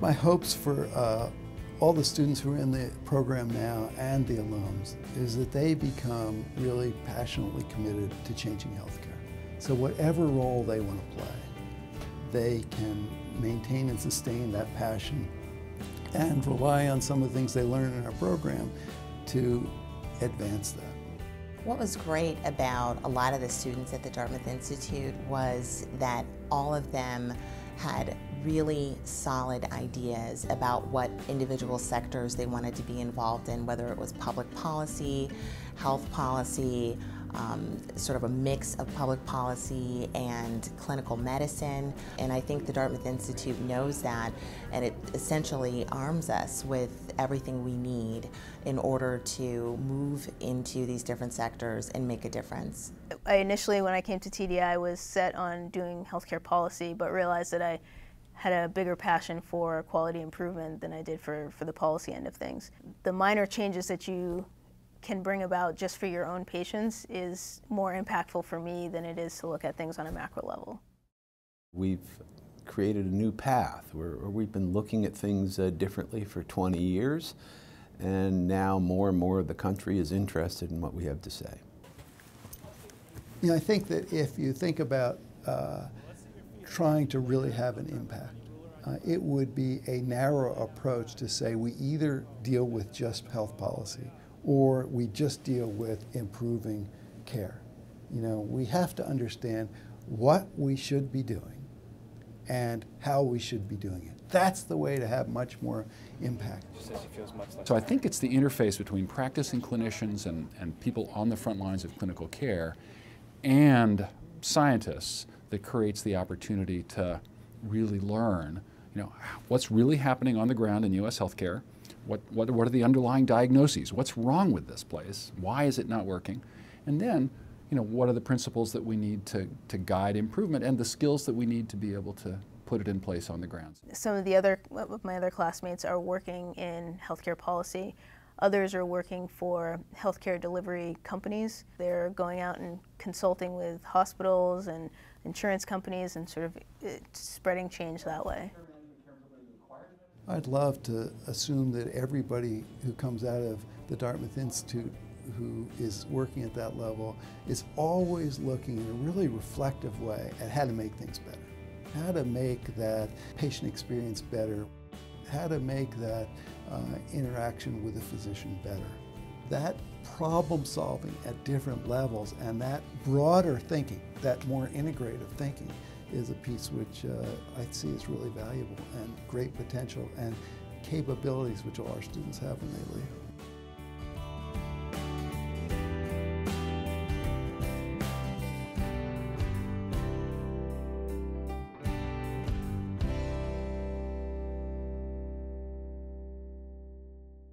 My hopes for all the students who are in the program now and the alums is that they become really passionately committed to changing healthcare. So whatever role they want to play, they can maintain and sustain that passion and rely on some of the things they learn in our program to advance that. What was great about a lot of the students at the Dartmouth Institute was that all of them had really solid ideas about what individual sectors they wanted to be involved in, whether it was public policy, health policy, sort of a mix of public policy and clinical medicine. And I think the Dartmouth Institute knows that, and it essentially arms us with everything we need in order to move into these different sectors and make a difference. Initially, when I came to TDI, I was set on doing healthcare policy, but realized that I had a bigger passion for quality improvement than I did for the policy end of things. The minor changes that you can bring about just for your own patients is more impactful for me than it is to look at things on a macro level. We've created a new path where we've been looking at things differently for 20 years, and now more and more of the country is interested in what we have to say. You know, I think that if you think about trying to really have an impact, it would be a narrow approach to say we either deal with just health policy or we just deal with improving care. You know, we have to understand what we should be doing and how we should be doing it. That's the way to have much more impact. So I think it's the interface between practicing clinicians and people on the front lines of clinical care and scientists that creates the opportunity to really learn, you know, what's really happening on the ground in U.S. healthcare. What are the underlying diagnoses? What's wrong with this place? Why is it not working? And then, you know, what are the principles that we need to guide improvement and the skills that we need to be able to put it in place on the ground? Some of my other classmates are working in healthcare policy. Others are working for healthcare delivery companies. They're going out and consulting with hospitals and insurance companies and sort of spreading change that way. I'd love to assume that everybody who comes out of the Dartmouth Institute who is working at that level is always looking in a really reflective way at how to make things better, how to make that patient experience better, how to make that interaction with the physician better. That problem solving at different levels and that broader thinking, that more integrative thinking, is a piece which I see as really valuable and great potential and capabilities which all our students have when they leave.